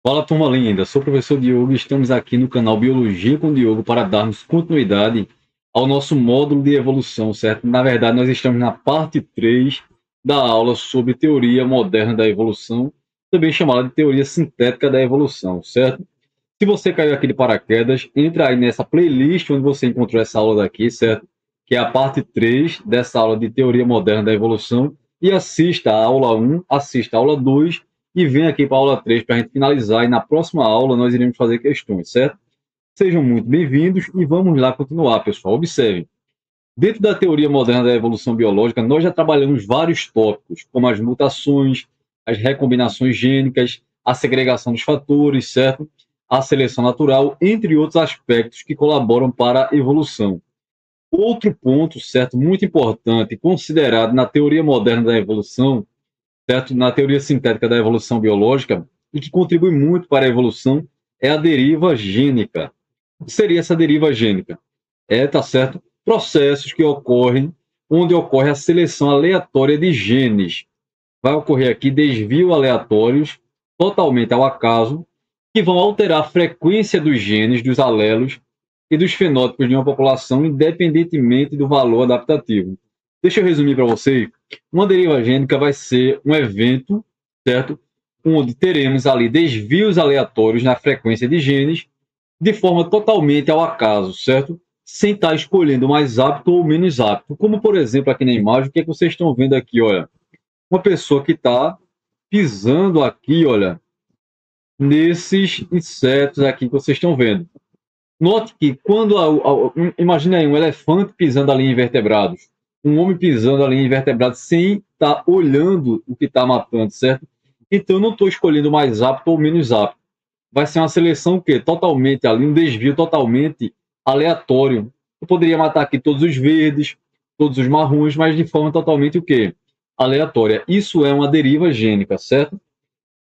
Fala, turma linda. Sou o professor Diogo e estamos aqui no canal Biologia com Diogo para darmos continuidade ao nosso módulo de evolução, certo? Na verdade, nós estamos na parte 3 da aula sobre teoria moderna da evolução, também chamada de teoria sintética da evolução, certo? Se você caiu aqui de paraquedas, entra aí nessa playlist onde você encontrou essa aula daqui, certo? Que é a parte 3 dessa aula de teoria moderna da evolução e assista a aula 1, assista a aula 2 e vem aqui para a aula 3 para a gente finalizar. E na próxima aula nós iremos fazer questões, certo? Sejam muito bem-vindos e vamos lá continuar, pessoal. Observem. Dentro da teoria moderna da evolução biológica, nós já trabalhamos vários tópicos, como as mutações, as recombinações gênicas, a segregação dos fatores, certo? A seleção natural, entre outros aspectos que colaboram para a evolução. Outro ponto, certo, muito importante, considerado na teoria moderna da evolução, certo? Na teoria sintética da evolução biológica, e que contribui muito para a evolução, é a deriva gênica. O que seria essa deriva gênica? Tá certo? Processos que ocorrem, onde ocorre a seleção aleatória de genes. Vai ocorrer aqui desvios aleatórios, totalmente ao acaso, que vão alterar a frequência dos genes, dos alelos e dos fenótipos de uma população, independentemente do valor adaptativo. Deixa eu resumir para vocês. Uma deriva gênica vai ser um evento, certo? Onde teremos ali desvios aleatórios na frequência de genes, de forma totalmente ao acaso, certo? Sem estar escolhendo mais apto ou menos apto. Como, por exemplo, aqui na imagem, o que é que vocês estão vendo aqui, olha? Uma pessoa que está pisando aqui, olha, nesses insetos aqui que vocês estão vendo. Note que quando imagine aí um elefante pisando ali em invertebrados, um homem pisando ali em invertebrados sem estar olhando o que está matando, certo? Então eu não estou escolhendo mais apto ou menos apto. Vai ser uma seleção o quê? Totalmente ali, um desvio totalmente aleatório. Eu poderia matar aqui todos os verdes, todos os marrons, mas de forma totalmente o quê? Aleatória. Isso é uma deriva gênica, certo?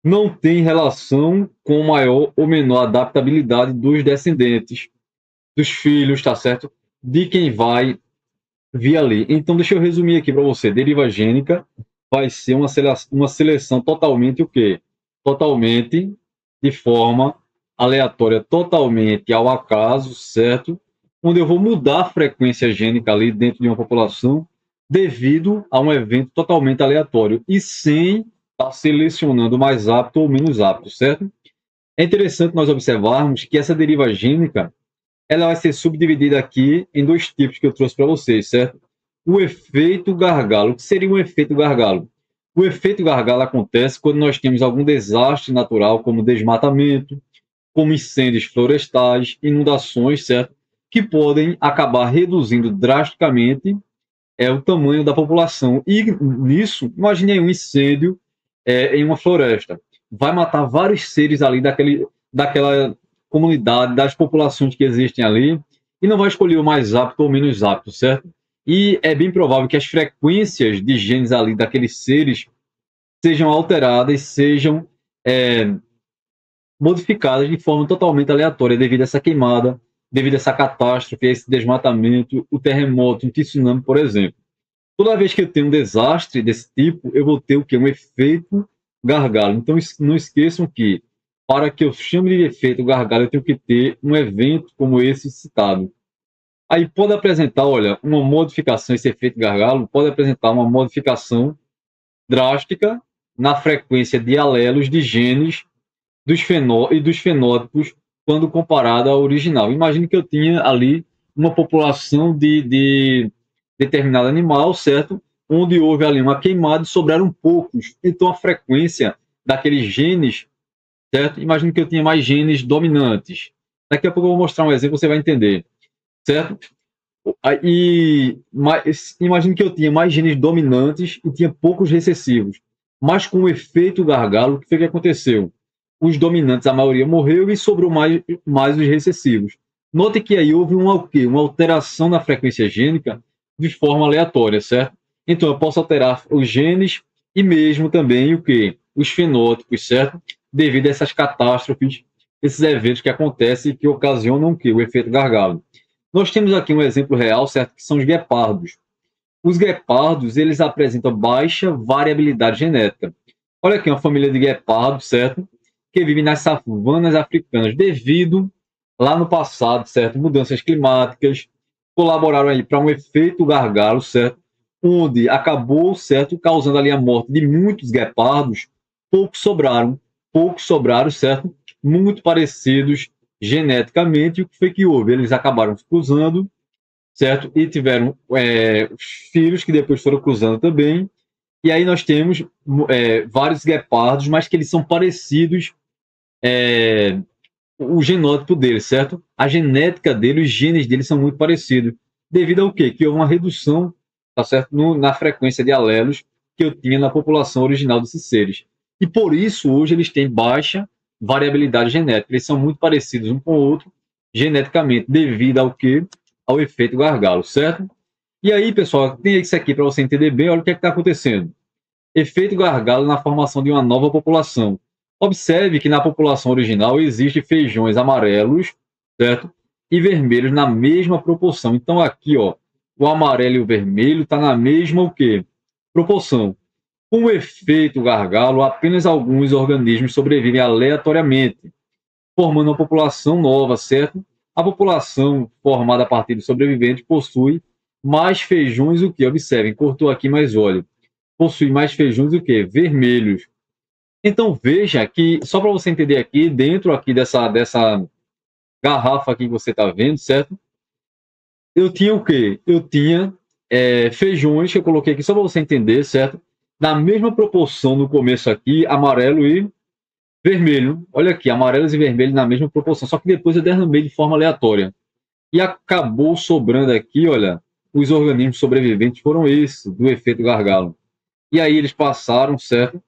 Não tem relação com maior ou menor adaptabilidade dos descendentes, dos filhos, tá certo? De quem vai vir ali. Então, deixa eu resumir aqui para você. Deriva gênica vai ser uma seleção totalmente o quê? Totalmente de forma aleatória, totalmente ao acaso, certo? Onde eu vou mudar a frequência gênica ali dentro de uma população devido a um evento totalmente aleatório e sem estar selecionando mais apto ou menos apto, certo? É interessante nós observarmos que essa deriva gênica ela vai ser subdividida aqui em dois tipos que eu trouxe para vocês, certo? O efeito gargalo. O que seria um efeito gargalo? O efeito gargalo acontece quando nós temos algum desastre natural, como desmatamento, como incêndios florestais, inundações, certo? Que podem acabar reduzindo drasticamente o tamanho da população. E nisso, imagine aí um incêndio em uma floresta. Vai matar vários seres ali daquela comunidade, das populações que existem ali, e não vai escolher o mais apto ou menos apto, certo? E é bem provável que as frequências de genes ali daqueles seres sejam alteradas, sejam é, modificadas de forma totalmente aleatória devido a essa queimada, devido a essa catástrofe, a esse desmatamento, o terremoto, um tsunami, por exemplo. Toda vez que eu tenho um desastre desse tipo, eu vou ter o quê? Um efeito gargalo. Então, não esqueçam que, para que eu chame de efeito gargalo, eu tenho que ter um evento como esse citado. Aí pode apresentar, olha, uma modificação, esse efeito gargalo pode apresentar uma modificação drástica na frequência de alelos de genes e dos fenótipos quando comparado ao original. Imagine que eu tinha ali uma população de determinado animal, certo? Onde houve ali uma queimada e sobraram poucos. Então a frequência daqueles genes, certo? Imagine que eu tinha mais genes dominantes. Daqui a pouco eu vou mostrar um exemplo, você vai entender, certo? Imagine que eu tinha mais genes dominantes e tinha poucos recessivos. Mas com o efeito gargalo, o que foi que aconteceu? Os dominantes, a maioria morreu e sobrou mais os recessivos. Note que aí houve uma alteração na frequência gênica de forma aleatória, certo? Então eu posso alterar os genes e mesmo também o que? Os fenótipos, certo? Devido a essas catástrofes, esses eventos que acontecem e que ocasionam o que? O efeito gargalo. Nós temos aqui um exemplo real, certo? Que são os guepardos. Os guepardos, eles apresentam baixa variabilidade genética. Olha aqui uma família de guepardos, certo? que vivem nas savanas africanas devido, lá no passado, certo, mudanças climáticas, colaboraram aí para um efeito gargalo, certo, onde acabou, certo, causando ali a morte de muitos guepardos, poucos sobraram, certo, muito parecidos geneticamente. E o que foi que houve? Eles acabaram se cruzando, certo, e tiveram filhos que depois foram cruzando também. E aí nós temos vários guepardos, mas que eles são parecidos, o genótipo deles, certo? A genética deles, os genes deles são muito parecidos. Devido ao quê? Que houve uma redução, tá certo? Na frequência de alelos que eu tinha na população original desses seres. E por isso, hoje, eles têm baixa variabilidade genética. Eles são muito parecidos um com o outro, geneticamente, devido ao quê? Ao efeito gargalo, certo? E aí, pessoal, tem isso aqui para você entender bem. Olha o que está acontecendo. Efeito gargalo na formação de uma nova população. Observe que na população original existem feijões amarelos, certo? E vermelhos na mesma proporção. Então aqui, ó, o amarelo e o vermelho está na mesma o quê? Proporção. Com o efeito gargalo, apenas alguns organismos sobrevivem aleatoriamente, formando uma população nova, certo? A população formada a partir dos sobreviventes possui mais feijões o que? Observem, cortou aqui, mas olha, possui mais feijões do que vermelhos. Então veja que, só para você entender aqui, dentro aqui dessa garrafa aqui que você está vendo, certo? Eu tinha o quê? Eu tinha feijões que eu coloquei aqui, só para você entender, certo? Na mesma proporção no começo aqui, amarelo e vermelho. Olha aqui, amarelos e vermelhos na mesma proporção, só que depois eu derramei de forma aleatória. E acabou sobrando aqui, olha, os organismos sobreviventes foram esses, do efeito gargalo. E aí eles passaram, certo?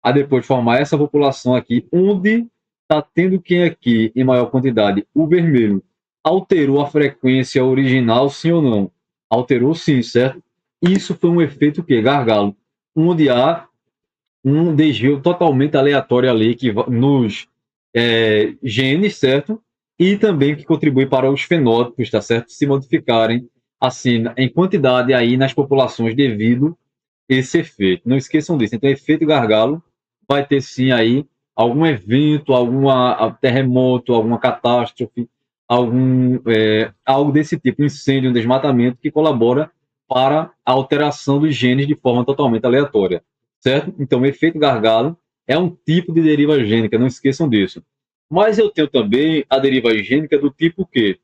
A depois formar essa população aqui, onde está tendo quem aqui em maior quantidade? O vermelho. Alterou a frequência original, sim ou não? Alterou sim, certo? Isso foi um efeito que gargalo, onde há um desvio totalmente aleatório ali que nos genes, certo? E também que contribui para os fenótipos, tá certo? Se modificarem assim em quantidade aí nas populações devido esse efeito. Não esqueçam disso. Então, efeito gargalo vai ter sim aí algum evento, algum terremoto, alguma catástrofe, algo desse tipo, um incêndio, um desmatamento que colabora para a alteração dos genes de forma totalmente aleatória, certo? Então, o efeito gargalo é um tipo de deriva gênica, não esqueçam disso. Mas eu tenho também a deriva gênica do tipo quê?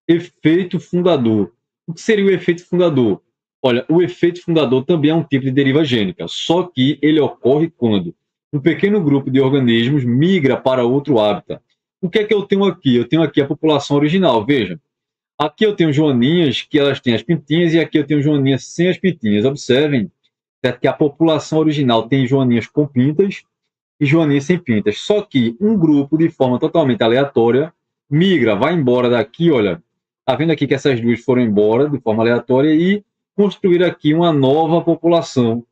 Efeito fundador. O que seria o efeito fundador? Olha, o efeito fundador também é um tipo de deriva gênica, só que ele ocorre quando um pequeno grupo de organismos migra para outro hábitat. O que é que eu tenho aqui? Eu tenho aqui a população original, veja. Aqui eu tenho joaninhas que elas têm as pintinhas e aqui eu tenho joaninhas sem as pintinhas. Observem, certo? Que a população original tem joaninhas com pintas e joaninhas sem pintas. Só que um grupo, de forma totalmente aleatória, migra, vai embora daqui, olha. Tá vendo aqui que essas duas foram embora de forma aleatória e construir aqui uma nova população.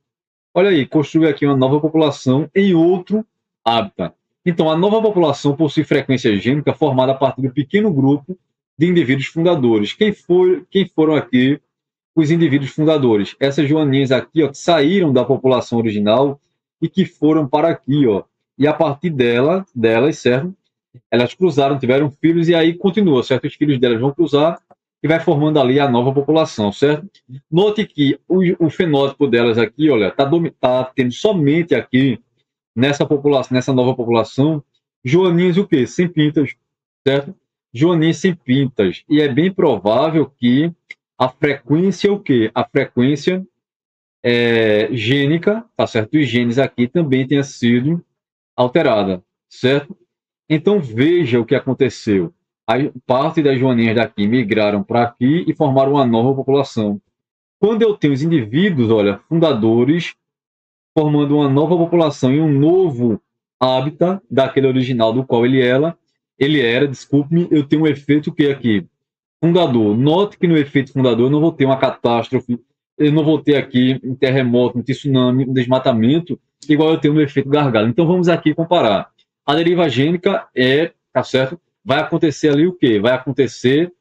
Olha aí, construir aqui uma nova população em outro hábitat. Então, a nova população possui frequência gênica formada a partir do pequeno grupo de indivíduos fundadores. Quem foram aqui os indivíduos fundadores? Essas joaninhas aqui, ó, que saíram da população original e que foram para aqui, ó. E a partir delas, certo? Elas cruzaram, tiveram filhos e aí continua, certo? Os filhos delas vão cruzar e vai formando ali a nova população, certo? Note que o fenótipo delas aqui, olha, tá tendo somente aqui nessa população, nessa nova população, joaninhas o quê? Sem pintas, certo? Joaninhas sem pintas. E é bem provável que a frequência o quê? A frequência gênica, tá certo? Os genes aqui também tenha sido alterada, certo? Então veja o que aconteceu. A parte das joaninhas daqui migraram para aqui e formaram uma nova população. Quando eu tenho os indivíduos, olha, fundadores, formando uma nova população e um novo hábitat daquele original do qual ele era, desculpe-me, eu tenho um efeito que aqui, fundador. Note que no efeito fundador eu não vou ter uma catástrofe, eu não vou ter aqui um terremoto, um tsunami, um desmatamento, igual eu tenho no efeito gargalo. Então vamos aqui comparar. A deriva gênica tá certo? Vai acontecer ali o quê? Vai acontecer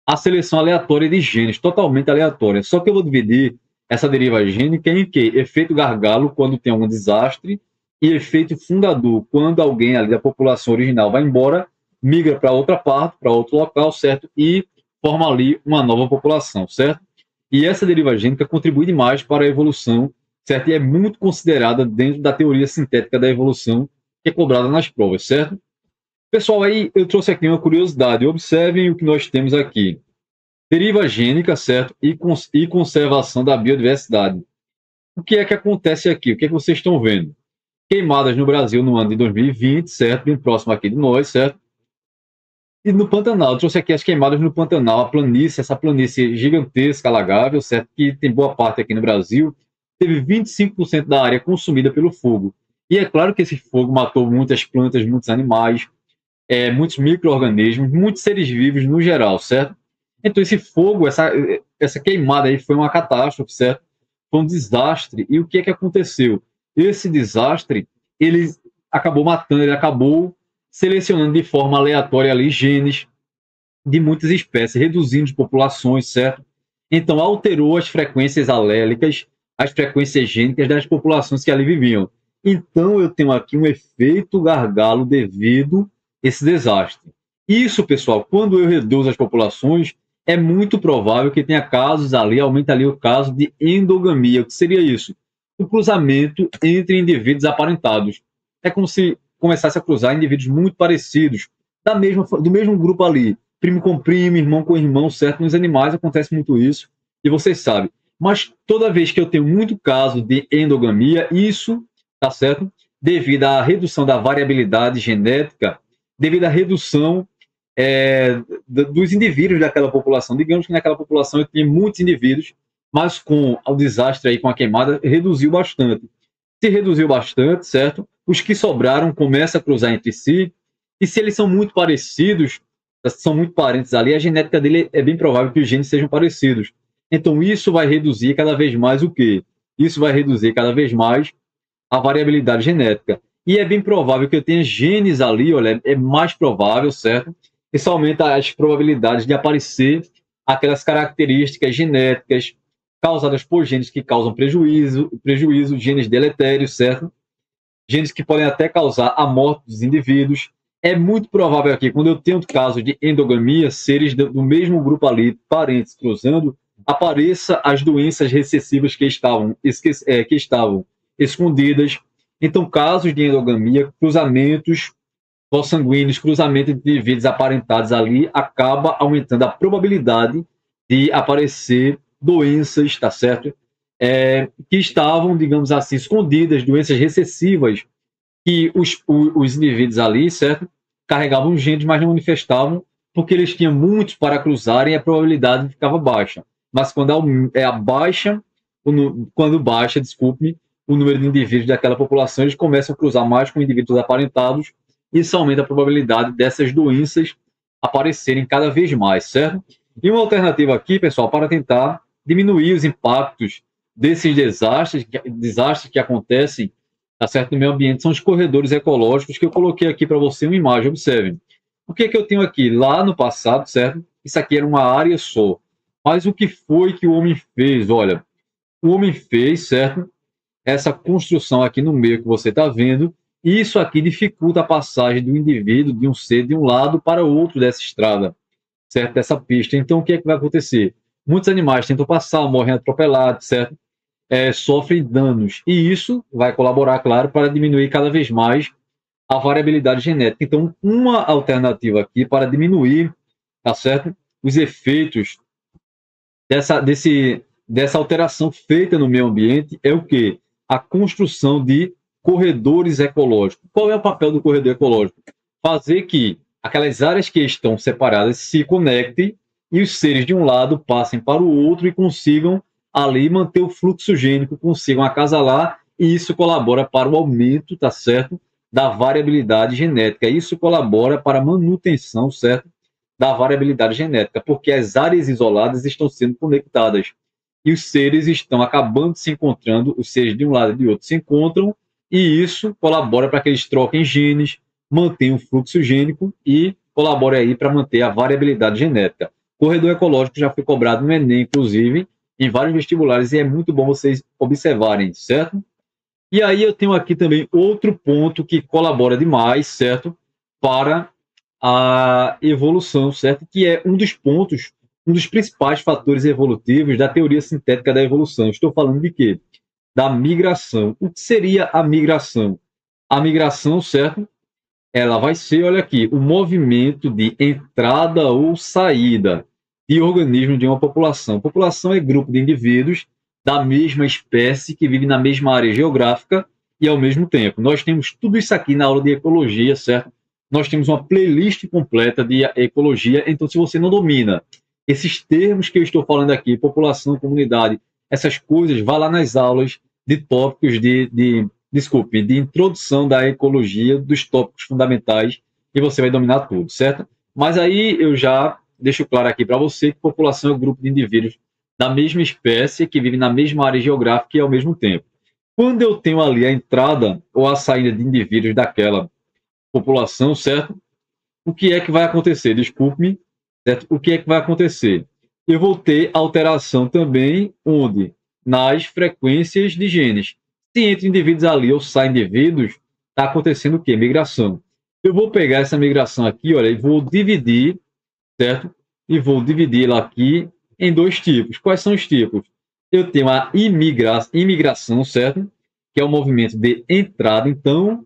a seleção aleatória de genes, totalmente aleatória. Só que eu vou dividir essa deriva gênica em quê? Efeito gargalo, quando tem algum desastre, e efeito fundador, quando alguém ali da população original vai embora, migra para outra parte, para outro local, certo? E forma ali uma nova população, certo? E essa deriva gênica contribui demais para a evolução, certo? E é muito considerada dentro da teoria sintética da evolução, que é cobrada nas provas, certo? Pessoal, aí eu trouxe aqui uma curiosidade. Observem o que nós temos aqui. Deriva gênica, certo? E conservação da biodiversidade. O que é que acontece aqui? O que é que vocês estão vendo? Queimadas no Brasil no ano de 2020, certo? Bem próximo aqui de nós, certo? E no Pantanal, eu trouxe aqui as queimadas no Pantanal, a planície, essa planície gigantesca, alagável, certo? Que tem boa parte aqui no Brasil, teve 25% da área consumida pelo fogo. E é claro que esse fogo matou muitas plantas, muitos animais, muitos micro-organismos, muitos seres vivos no geral, certo? Então esse fogo, essa queimada aí foi uma catástrofe, certo? Foi um desastre. E o que é que aconteceu? Esse desastre, ele acabou matando, ele acabou selecionando de forma aleatória ali genes de muitas espécies, reduzindo as populações, certo? Então alterou as frequências alélicas, as frequências gênicas das populações que ali viviam. Então eu tenho aqui um efeito gargalo devido a esse desastre. Isso, pessoal, quando eu reduzo as populações, é muito provável que tenha casos ali, aumenta ali o caso de endogamia. O que seria isso? O cruzamento entre indivíduos aparentados. É como se começasse a cruzar indivíduos muito parecidos, do mesmo grupo ali, primo com primo, irmão com irmão, certo? Nos animais acontece muito isso, e vocês sabem. Mas toda vez que eu tenho muito caso de endogamia, isso, tá certo? Devido à redução da variabilidade genética, devido à redução dos indivíduos daquela população. Digamos que naquela população eu tinha muitos indivíduos, mas com o desastre aí, com a queimada, reduziu bastante. Se reduziu bastante, certo? Os que sobraram começam a cruzar entre si, e se eles são muito parecidos, são muito parentes ali, a genética dele é bem provável que os genes sejam parecidos. Então isso vai reduzir cada vez mais o quê? Isso vai reduzir cada vez mais a variabilidade genética. E é bem provável que eu tenha genes ali, olha, é mais provável, certo? Isso aumenta as probabilidades de aparecer aquelas características genéticas causadas por genes que causam prejuízo, genes deletérios, certo? Genes que podem até causar a morte dos indivíduos. É muito provável aqui, quando eu tenho caso de endogamia, seres do mesmo grupo ali, parentes cruzando, apareça as doenças recessivas que estavam escondidas. Então, casos de endogamia, cruzamentos consanguíneos, cruzamento de indivíduos aparentados ali, acaba aumentando a probabilidade de aparecer doenças, tá certo? Que estavam, digamos assim, escondidas, doenças recessivas, que os indivíduos ali, certo? Carregavam genes, mas não manifestavam, porque eles tinham muitos para cruzarem e a probabilidade ficava baixa. Mas quando baixa, desculpe-me, o número de indivíduos daquela população, eles começam a cruzar mais com indivíduos aparentados, e isso aumenta a probabilidade dessas doenças aparecerem cada vez mais, certo? E uma alternativa aqui, pessoal, para tentar diminuir os impactos desses desastres que acontecem, tá certo, no meio ambiente, são os corredores ecológicos, que eu coloquei aqui para você uma imagem, observem. O que é que eu tenho aqui? Lá no passado, certo? Isso aqui era uma área só. Mas o que foi que o homem fez? Olha, o homem fez, certo? Essa construção aqui no meio que você está vendo, e isso aqui dificulta a passagem do indivíduo, de um ser, de um lado para o outro dessa estrada, certo? Dessa pista. Então, o que é que vai acontecer? Muitos animais tentam passar, morrem atropelados, certo? Sofrem danos. E isso vai colaborar, claro, para diminuir cada vez mais a variabilidade genética. Então, uma alternativa aqui para diminuir, tá certo? Os efeitos dessa alteração feita no meio ambiente é o quê? A construção de corredores ecológicos. Qual é o papel do corredor ecológico? Fazer que aquelas áreas que estão separadas se conectem e os seres de um lado passem para o outro e consigam ali manter o fluxo gênico, consigam acasalar, e isso colabora para o aumento, tá certo, da variabilidade genética. Isso colabora para a manutenção, certo, da variabilidade genética, porque as áreas isoladas estão sendo conectadas e os seres estão acabando se encontrando, os seres de um lado e de outro se encontram, e isso colabora para que eles troquem genes, mantenham o fluxo gênico e colabora aí para manter a variabilidade genética. Corredor ecológico já foi cobrado no Enem, inclusive, em vários vestibulares, e é muito bom vocês observarem, certo? E aí eu tenho aqui também outro ponto que colabora demais, certo? Para a evolução, certo? Que é um dos pontos, um dos principais fatores evolutivos da teoria sintética da evolução. Estou falando de quê? Da migração. O que seria a migração? A migração, certo? Ela vai ser, olha aqui, o movimento de entrada ou saída de organismos de uma população. População é grupo de indivíduos da mesma espécie que vive na mesma área geográfica e ao mesmo tempo. Nós temos tudo isso aqui na aula de ecologia, certo? Nós temos uma playlist completa de ecologia, então se você não domina esses termos que eu estou falando aqui, população, comunidade, essas coisas, vá lá nas aulas de tópicos de introdução da ecologia, dos tópicos fundamentais, e você vai dominar tudo, certo? Mas aí eu já deixo claro aqui para você que população é um grupo de indivíduos da mesma espécie que vive na mesma área geográfica e ao mesmo tempo. Quando eu tenho ali a entrada ou a saída de indivíduos daquela população, certo? O que é que vai acontecer? Desculpe-me, certo? O que é que vai acontecer? Eu vou ter alteração também onde? Nas frequências de genes. Se entre indivíduos ali ou sai indivíduos, está acontecendo o quê? Migração. Eu vou pegar essa migração aqui, olha, e vou dividir, certo? E vou dividi-la aqui em dois tipos. Quais são os tipos? Eu tenho a imigração, certo? Que é o movimento de entrada. Então,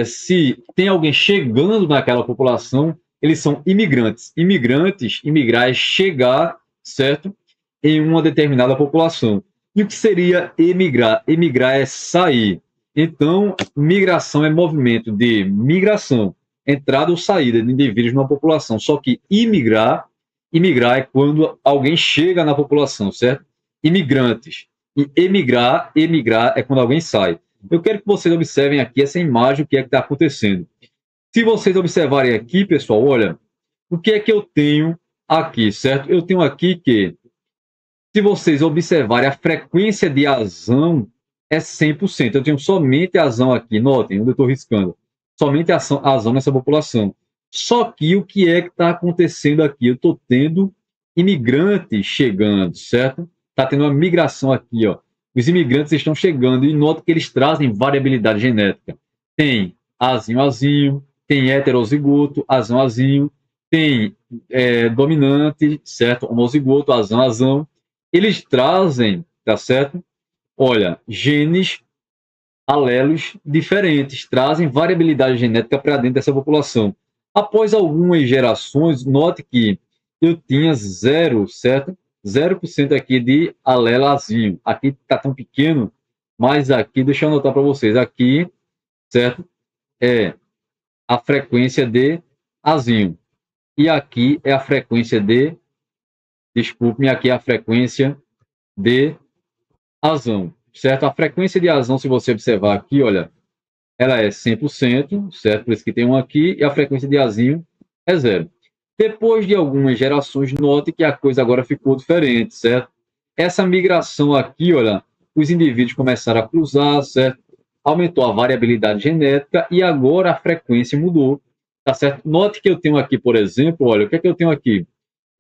se tem alguém chegando naquela população, eles são imigrantes. Imigrantes, imigrar é chegar, certo? Em uma determinada população. E o que seria emigrar? Emigrar é sair. Então, migração é movimento de migração, entrada ou saída de indivíduos numa população. Só que imigrar é quando alguém chega na população, certo? Imigrantes. E emigrar é quando alguém sai. Eu quero que vocês observem aqui essa imagem, o que é que está acontecendo. Se vocês observarem aqui, pessoal, olha, o que é que eu tenho aqui, certo? Eu tenho aqui que, se vocês observarem, a frequência de azão é 100%. Eu tenho somente azão aqui, notem, onde eu estou riscando. Somente azão nessa população. Só que o que é que está acontecendo aqui? Eu estou tendo imigrantes chegando, certo? Está tendo uma migração aqui, ó. Os imigrantes estão chegando e nota que eles trazem variabilidade genética. Tem azinho, tem heterozigoto, azão, tem dominante, certo? Homozigoto, azão. Eles trazem, tá certo? Olha, genes, alelos diferentes, trazem variabilidade genética para dentro dessa população. Após algumas gerações, note que eu tinha zero, certo? 0% aqui de alelazinho. Aqui está tão pequeno, mas aqui, deixa eu anotar para vocês, aqui, certo? É a frequência de azinho. E aqui é a frequência de, desculpe-me, aqui é a frequência de azão, certo? A frequência de azão, se você observar aqui, olha, ela é 100%, certo? Por isso que tem um aqui, e a frequência de azinho é zero. Depois de algumas gerações, note que a coisa agora ficou diferente, certo? Essa migração aqui, olha, os indivíduos começaram a cruzar, certo? Aumentou a variabilidade genética e agora a frequência mudou, tá certo? Note que eu tenho aqui, por exemplo, olha, o que é que eu tenho aqui?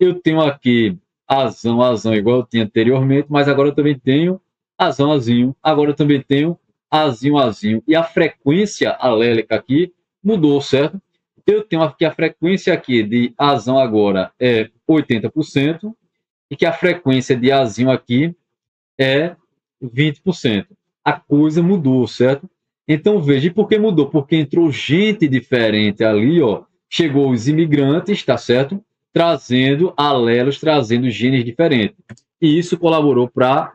Eu tenho aqui azão, igual eu tinha anteriormente, mas agora eu também tenho azinho. Agora eu também tenho azinho. E a frequência alélica aqui mudou, certo? Eu tenho aqui a frequência aqui de azão agora é 80% e que a frequência de azinho aqui é 20%. A coisa mudou, certo? Então veja, e por que mudou? Porque entrou gente diferente ali, ó. Chegou os imigrantes, tá certo? Trazendo alelos, trazendo genes diferentes. E isso colaborou para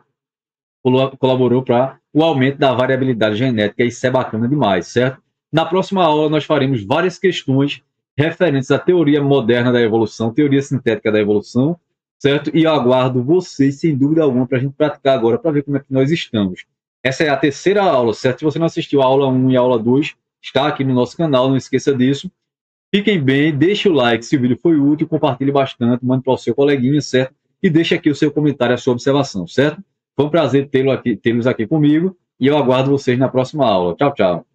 o aumento da variabilidade genética. Isso é bacana demais, certo? Na próxima aula, nós faremos várias questões referentes à teoria moderna da evolução, teoria sintética da evolução, certo? E eu aguardo vocês, sem dúvida alguma, para a gente praticar agora, para ver como é que nós estamos. Essa é a terceira aula, certo? Se você não assistiu a aula 1 e a aula 2, está aqui no nosso canal, não esqueça disso. Fiquem bem, deixe o like se o vídeo foi útil, compartilhe bastante, mande para o seu coleguinha, certo? E deixe aqui o seu comentário, a sua observação, certo? Foi um prazer tê-los aqui comigo e eu aguardo vocês na próxima aula. Tchau, tchau.